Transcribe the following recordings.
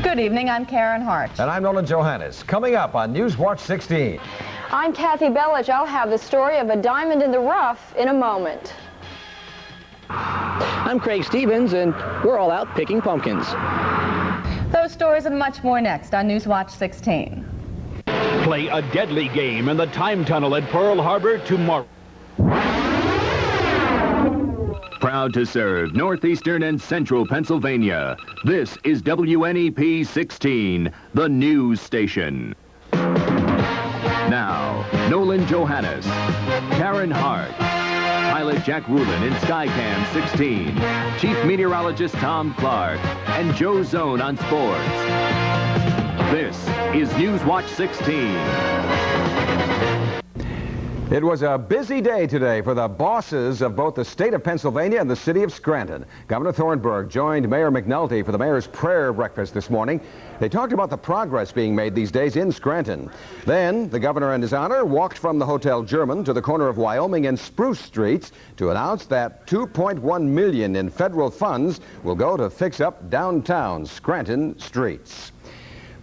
Good evening, I'm Karen Harch. And I'm Nolan Johannes. Coming up on Newswatch 16. I'm Kathi Belich. I'll have the story of a diamond in the rough in a moment. I'm Craig Stevens, and we're all out picking pumpkins. Those stories and much more next on Newswatch 16. Play a deadly game in the time tunnel at Pearl Harbor tomorrow. Proud to serve northeastern and central Pennsylvania. This is WNEP 16, the news station. Now, Nolan Johannes, Karen Harch, pilot Jack Rulin in Skycam 16, Chief Meteorologist Tom Clark, and Joe Zone on sports. This is Newswatch 16. It was a busy day today for the bosses of both the state of Pennsylvania and the city of Scranton. Governor Thornburg joined Mayor McNulty for the mayor's prayer breakfast this morning. They talked about the progress being made these days in Scranton. Then the governor and his honor walked from the Hotel German to the corner of Wyoming and Spruce Streets to announce that $2.1 million in federal funds will go to fix up downtown Scranton streets.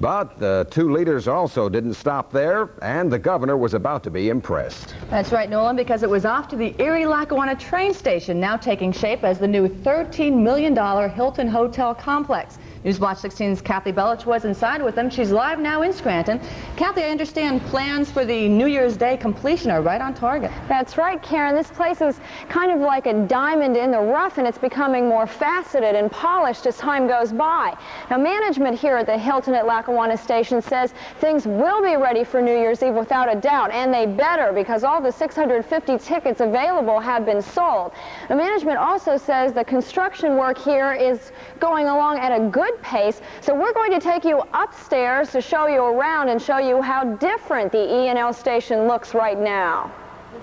But the two leaders also didn't stop there, and the governor was about to be impressed. That's right, Nolan, because it was off to the Erie-Lackawanna train station, now taking shape as the new $13 million Hilton hotel complex. Newswatch 16's Kathi Belich was inside with them. She's live now in Scranton. Kathi, I understand plans for the New Year's Day completion are right on target. That's right, Karen. This place is kind of like a diamond in the rough, and it's becoming more faceted and polished as time goes by. Now, management here at the Hilton at Lackawanna Station says things will be ready for New Year's Eve without a doubt, and they better, because all the 650 tickets available have been sold. The management also says the construction work here is going along at a good pace, so we're going to take you upstairs to show you around and show you how different the E&L station looks right now.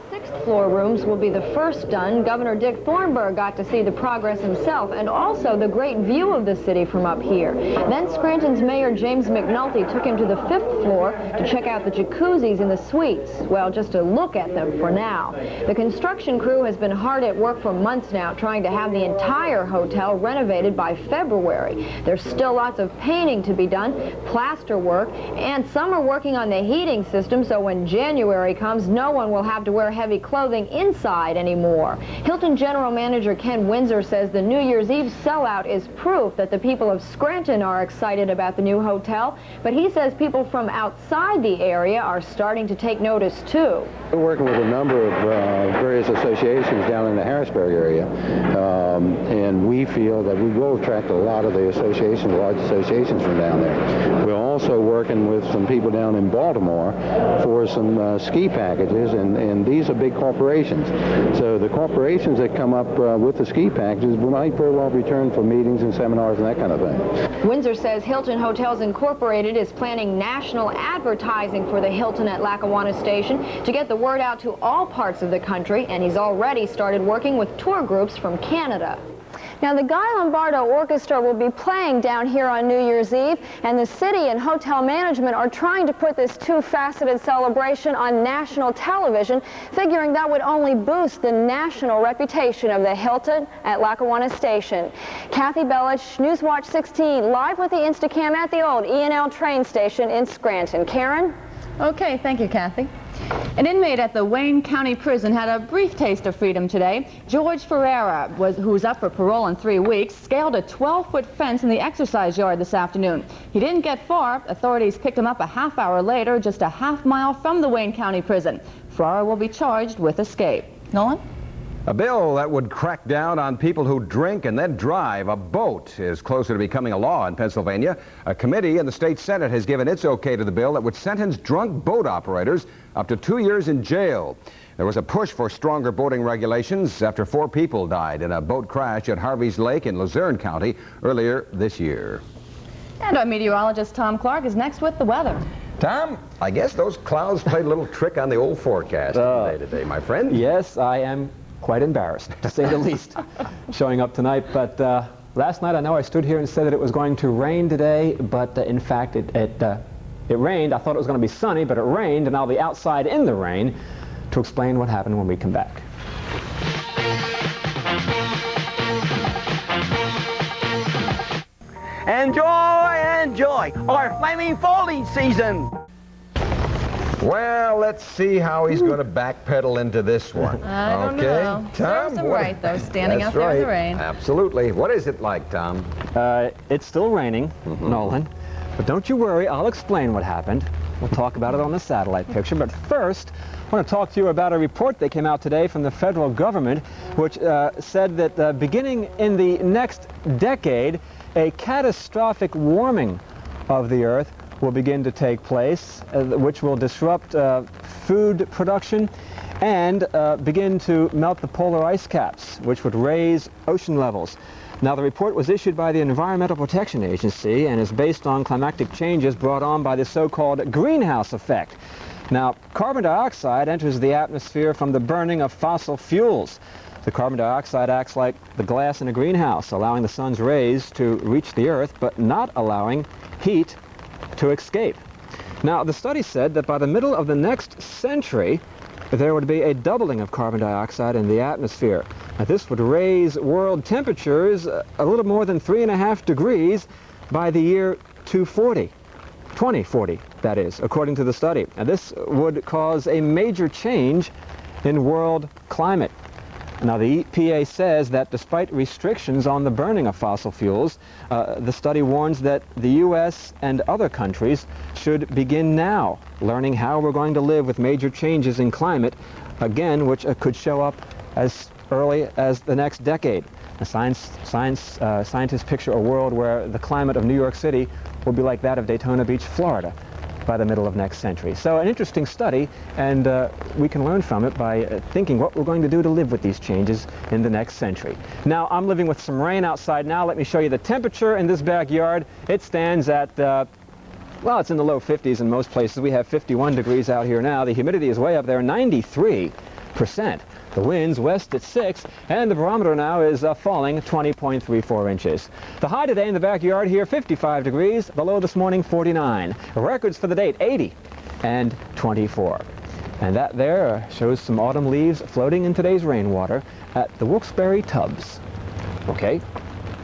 The 6th floor rooms will be the first done. Governor Dick Thornburg got to see the progress himself, and also the great view of the city from up here. Then Scranton's Mayor James McNulty took him to the 5th floor to check out the jacuzzis in the suites. Well, just to look at them for now. The construction crew has been hard at work for months now, trying to have the entire hotel renovated by February. There's still lots of painting to be done, plaster work, and some are working on the heating system, so when January comes, no one will have to wear heavy clothing inside anymore. Hilton General Manager Ken Windsor says the New Year's Eve sellout is proof that the people of Scranton are excited about the new hotel, but he says people from outside the area are starting to take notice too. We're working with a number of various associations down in the Harrisburg area, and we feel that we will attract a lot of the associations, large associations from down there. We're also working with some people down in Baltimore for some ski packages, and these are big corporations. So the corporations that come up with the ski packages might very well return for meetings and seminars and that kind of thing. Windsor says Hilton Hotels Incorporated is planning national advertising for the Hilton at Lackawanna Station to get the word out to all parts of the country, and he's already started working with tour groups from Canada. Now, the Guy Lombardo Orchestra will be playing down here on New Year's Eve, and the city and hotel management are trying to put this two-faceted celebration on national television, figuring that would only boost the national reputation of the Hilton at Lackawanna Station. Kathi Belich, Newswatch 16, live with the Instacam at the old E&L train station in Scranton. Karen? Okay, thank you, Kathi. An inmate at the Wayne County Prison had a brief taste of freedom today. George Ferreira, who's up for parole in 3 weeks, scaled a 12-foot fence in the exercise yard this afternoon. He didn't get far. Authorities picked him up a half hour later, just a half mile from the Wayne County Prison. Ferreira will be charged with escape. Nolan? A bill that would crack down on people who drink and then drive a boat is closer to becoming a law in Pennsylvania. A committee in the state Senate has given its okay to the bill that would sentence drunk boat operators up to 2 years in jail. There was a push for stronger boating regulations after 4 people died in a boat crash at Harvey's Lake in Luzerne County earlier this year. And our meteorologist Tom Clark is next with the weather. Tom, I guess those clouds played a little trick on the old forecast today, my friend. Yes, I am quite embarrassed, to say the least, showing up tonight. But last night I know I stood here and said that it was going to rain today, but in fact it rained. I thought it was going to be sunny, but it rained, and I'll be outside in the rain to explain what happened when we come back. Enjoy, enjoy our flaming folding season. Well, let's see how he's going to backpedal into this one. I don't know. Tom, Serves him right, though, standing out there in the rain. Absolutely. What is it like, Tom? It's still raining, Nolan. But don't you worry, I'll explain what happened. We'll talk about it on the satellite picture. But first, I want to talk to you about a report that came out today from the federal government, which said that beginning in the next decade, a catastrophic warming of the Earth will begin to take place, which will disrupt food production and begin to melt the polar ice caps, which would raise ocean levels. Now, the report was issued by the Environmental Protection Agency and is based on climatic changes brought on by the so-called greenhouse effect. Now, carbon dioxide enters the atmosphere from the burning of fossil fuels. The carbon dioxide acts like the glass in a greenhouse, allowing the sun's rays to reach the Earth, but not allowing heat to escape. Now, the study said that by the middle of the next century, there would be a doubling of carbon dioxide in the atmosphere. Now, this would raise world temperatures a little more than 3.5 degrees by the year 2040, that is, according to the study. Now, this would cause a major change in world climate. Now, the EPA says that despite restrictions on the burning of fossil fuels, the study warns that the U.S. and other countries should begin now learning how we're going to live with major changes in climate, again, which could show up as early as the next decade. Scientists picture a world where the climate of New York City will be like that of Daytona Beach, Florida, by the middle of next century. So an interesting study, and we can learn from it by thinking what we're going to do to live with these changes in the next century. Now, I'm living with some rain outside now. Let me show you the temperature in this backyard. It stands at, well, it's in the low 50s in most places. We have 51 degrees out here now. The humidity is way up there, 93%. The wind's west at 6, and the barometer now is falling 20.34 inches. The high today in the backyard here, 55 degrees. The low this morning, 49. Records for the date, 80 and 24. And that there shows some autumn leaves floating in today's rainwater at the Wilkes-Barre Tubs. Okay.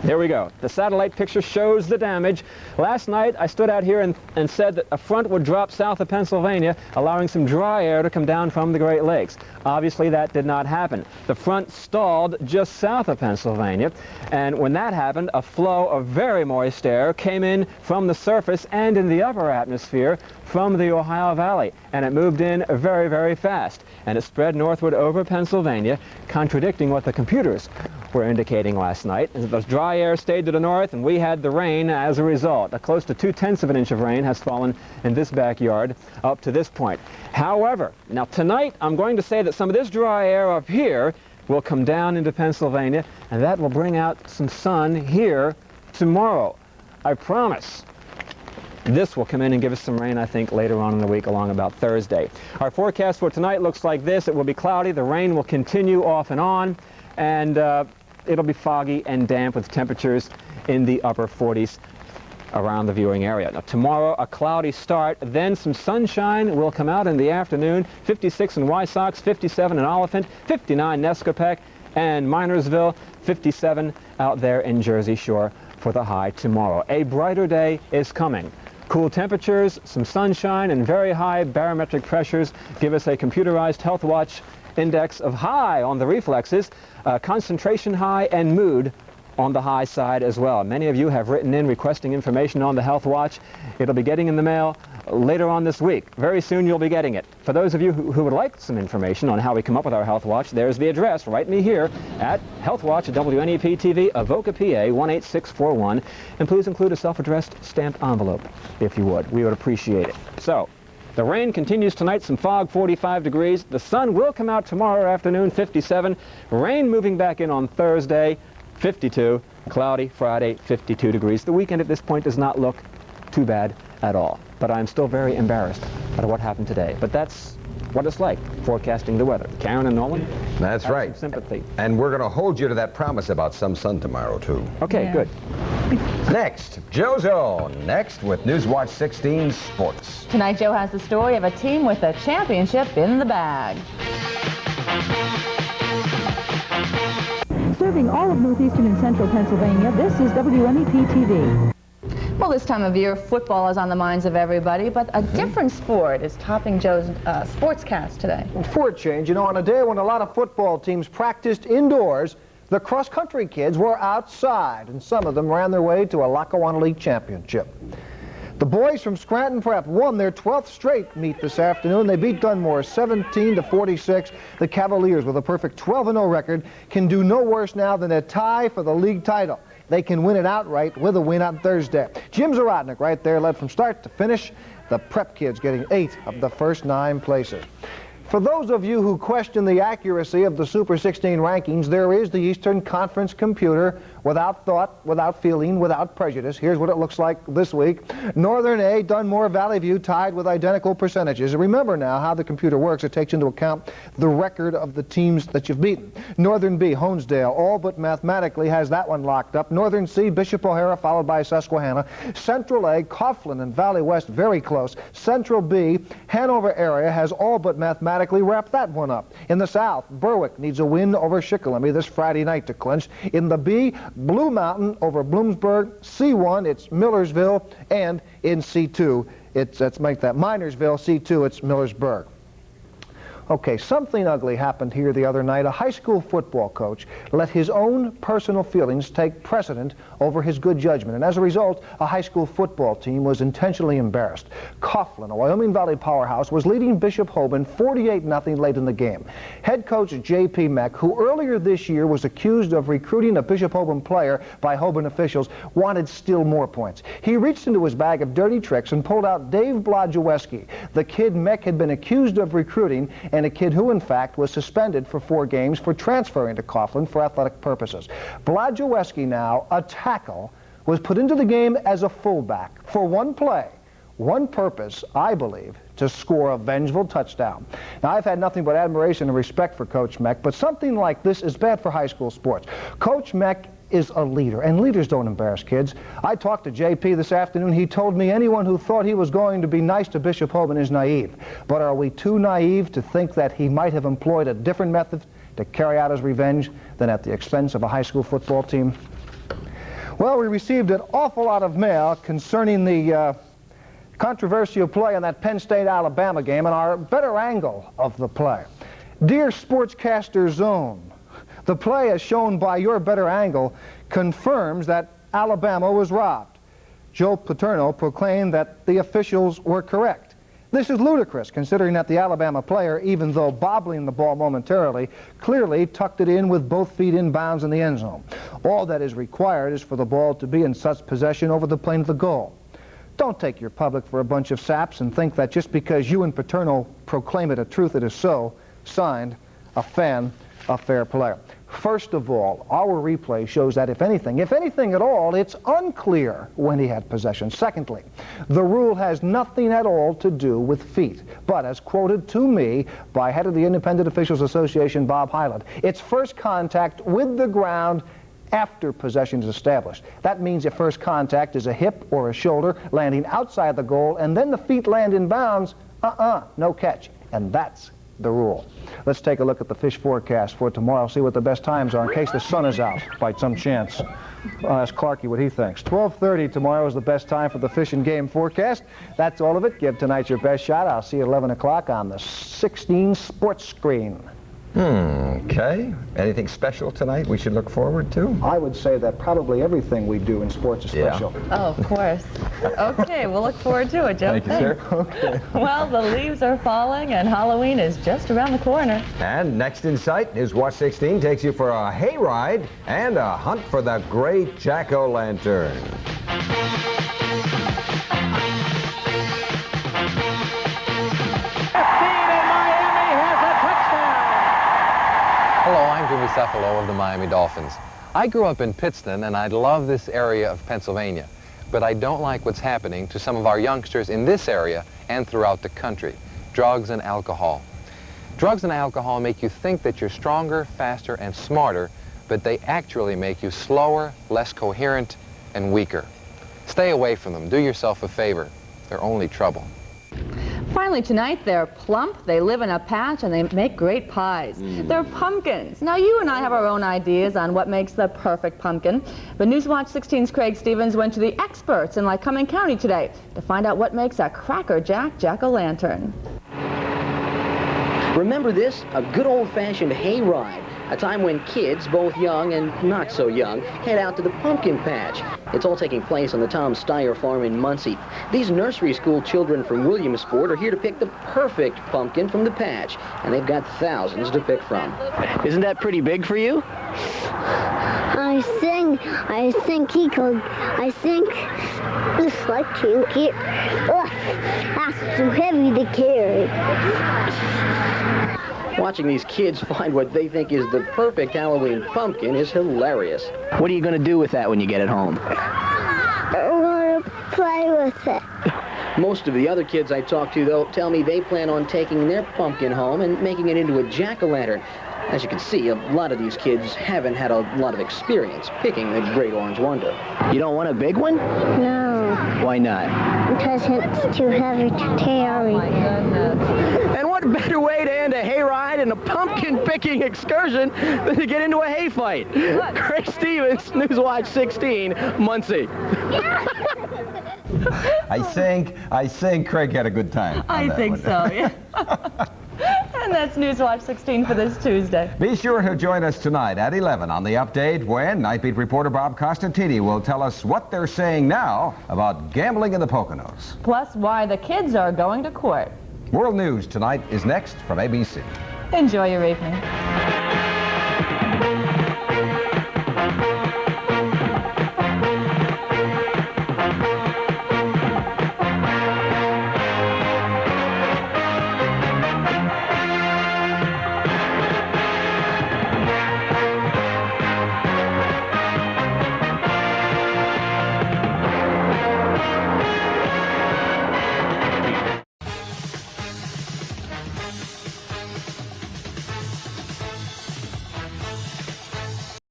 There we go. The satellite picture shows the damage. Last night, I stood out here and said that a front would drop south of Pennsylvania, allowing some dry air to come down from the Great Lakes. Obviously, that did not happen. The front stalled just south of Pennsylvania, and when that happened, a flow of very moist air came in from the surface and in the upper atmosphere from the Ohio Valley, and it moved in very, very fast. And it spread northward over Pennsylvania, contradicting what the computers were indicating last night. And the dry air stayed to the north, and we had the rain as a result. Close to 0.2 of an inch of rain has fallen in this backyard up to this point. However, now tonight I'm going to say that some of this dry air up here will come down into Pennsylvania, and that will bring out some sun here tomorrow. I promise. This will come in and give us some rain, I think, later on in the week, along about Thursday. Our forecast for tonight looks like this. It will be cloudy. The rain will continue off and on, and it'll be foggy and damp with temperatures in the upper 40s around the viewing area. Now, tomorrow, a cloudy start, then some sunshine will come out in the afternoon. 56 in Wysox, 57 in Oliphant, 59 Nescopeck, and Minersville, 57 out there in Jersey Shore for the high tomorrow. A brighter day is coming. Cool temperatures, some sunshine, and very high barometric pressures give us a computerized health watch index of high on the reflexes, concentration high, and mood on the high side as well. Many of you have written in requesting information on the health watch. It'll be getting in the mail later on this week. Very soon you'll be getting it. For those of you who would like some information on how we come up with our health watch, there's the address. Write me here at Health Watch at WNEP-TV, Avoca, PA 18641, and please include a self-addressed stamped envelope if you would. We would appreciate it. So, the rain continues tonight, some fog, 45 degrees. The sun will come out tomorrow afternoon, 57. Rain moving back in on Thursday, 52. Cloudy Friday, 52 degrees. The weekend at this point does not look too bad at all. But I'm still very embarrassed at what happened today. But that's what it's like, forecasting the weather. Karen and Nolan? That's right. Some sympathy. And we're going to hold you to that promise about some sun tomorrow, too. Okay, good. Next, Joe Zone. Next with Newswatch 16 Sports. Tonight, Joe has the story of a team with a championship in the bag. Serving all of northeastern and central Pennsylvania, this is WNEP-TV. Well, this time of year, football is on the minds of everybody, but a different sport is topping Joe's sportscast today. For a change, you know, on a day when a lot of football teams practiced indoors, the cross-country kids were outside, and some of them ran their way to a Lackawanna League championship. The boys from Scranton Prep won their 12th straight meet this afternoon. They beat Dunmore 17-46. The Cavaliers, with a perfect 12-0 record, can do no worse now than a tie for the league title. They can win it outright with a win on Thursday. Jim Zarodnik right there led from start to finish. The Prep kids getting 8 of the first 9 places. For those of you who question the accuracy of the Super 16 rankings, there is the Eastern Conference computer, without thought, without feeling, without prejudice. Here's what it looks like this week. Northern A, Dunmore, Valley View tied with identical percentages. Remember now how the computer works. It takes into account the record of the teams that you've beaten. Northern B, Honesdale, all but mathematically has that one locked up. Northern C, Bishop O'Hara, followed by Susquehanna. Central A, Coughlin and Valley West, very close. Central B, Hanover area has all but mathematically wrap that one up. In the South, Berwick needs a win over Shikellamy this Friday night to clinch. In the B, Blue Mountain over Bloomsburg. C1, it's Millersville. And in C2, let's make that Minersville. C2, it's Millersburg. Okay, something ugly happened here the other night. A high school football coach let his own personal feelings take precedent over his good judgment. And as a result, a high school football team was intentionally embarrassed. Coughlin, a Wyoming Valley powerhouse, was leading Bishop Hoban 48-0 late in the game. Head coach J.P. Meck, who earlier this year was accused of recruiting a Bishop Hoban player by Hoban officials, wanted still more points. He reached into his bag of dirty tricks and pulled out Dave Blodzeweski, the kid Meck had been accused of recruiting, and a kid who, in fact, was suspended for 4 games for transferring to Coughlin for athletic purposes. Blodzeweski now, a tackle, was put into the game as a fullback for one play, one purpose, I believe, to score a vengeful touchdown. Now, I've had nothing but admiration and respect for Coach Meck, but something like this is bad for high school sports. Coach Meck is a leader, and leaders don't embarrass kids. I talked to JP this afternoon. He told me anyone who thought he was going to be nice to Bishop Hoban is naive. But are we too naive to think that he might have employed a different method to carry out his revenge than at the expense of a high school football team? Well, we received an awful lot of mail concerning the controversial play in that Penn State-Alabama game and our better angle of the play. Dear Sportscaster Zone, the play as shown by your better angle confirms that Alabama was robbed. Joe Paterno proclaimed that the officials were correct. This is ludicrous, considering that the Alabama player, even though bobbling the ball momentarily, clearly tucked it in with both feet in bounds in the end zone. All that is required is for the ball to be in such possession over the plane of the goal. Don't take your public for a bunch of saps and think that just because you and Paterno proclaim it a truth, it is so. Signed, a fan, a fair player. First of all, our replay shows that if anything at all, it's unclear when he had possession. Secondly, the rule has nothing at all to do with feet. But as quoted to me by head of the Independent Officials Association, Bob Hyland, it's first contact with the ground after possession is established. That means if first contact is a hip or a shoulder landing outside the goal and then the feet land in bounds, no catch. And that's the rule. Let's take a look at the fish forecast for tomorrow, see what the best times are in case the sun is out by some chance. I'll ask Clarky what he thinks. 12:30 tomorrow is the best time for the fish and game forecast. That's all of it. Give tonight your best shot. I'll see you at 11 o'clock on the 16 sports screen. Okay. Anything special tonight we should look forward to? I would say that probably everything we do in sports is special. Oh, of course. Okay, we'll look forward to it, Joe. Thank you, sir. Okay. Well, the leaves are falling and Halloween is just around the corner. And next in sight, Newswatch 16 takes you for a hayride and a hunt for the great jack-o'-lantern. Hello, I'm Jimmy Cephalo of the Miami Dolphins. I grew up in Pittston and I love this area of Pennsylvania, but I don't like what's happening to some of our youngsters in this area and throughout the country. Drugs and alcohol. Drugs and alcohol make you think that you're stronger, faster, and smarter, but they actually make you slower, less coherent, and weaker. Stay away from them. Do yourself a favor. They're only trouble. finally tonight, they're plump, they live in a patch, and they make great pies. They're pumpkins. Now, you and I have our own ideas on what makes the perfect pumpkin, but Newswatch 16's Craig Stevens went to the experts in Lycoming County today to find out what makes a Cracker Jack jack-o'-lantern. Remember this? A good old-fashioned hayride. A time when kids, both young and not so young, head out to the pumpkin patch. It's all taking place on the Tom Steyer farm in Muncie. These nursery school children from Williamsport are here to pick the perfect pumpkin from the patch, and they've got thousands to pick from. Isn't that pretty big for you? I think he could. I think this like kinky. Ugh, that's too heavy to carry. Watching these kids find what they think is the perfect Halloween pumpkin is hilarious. What are you going to do with that when you get it home? I'm going to play with it. Most of the other kids I talk to, though, tell me they plan on taking their pumpkin home and making it into a jack-o'-lantern. As you can see, a lot of these kids haven't had a lot of experience picking the Great Orange Wonder. You don't want a big one? No. Why not? Because it's too heavy to carry. Oh, my goodness. And what better way to end a hayride and a pumpkin-picking excursion than to get into a hay fight? Craig Stevens, Newswatch 16, Muncie. I think Craig had a good time. I think so, yeah. And that's Newswatch 16 for this Tuesday. Be sure to join us tonight at 11 on The Update when Nightbeat reporter Bob Costantini will tell us what they're saying now about gambling in the Poconos. Plus, why the kids are going to court. World News tonight is next from ABC. Enjoy your evening.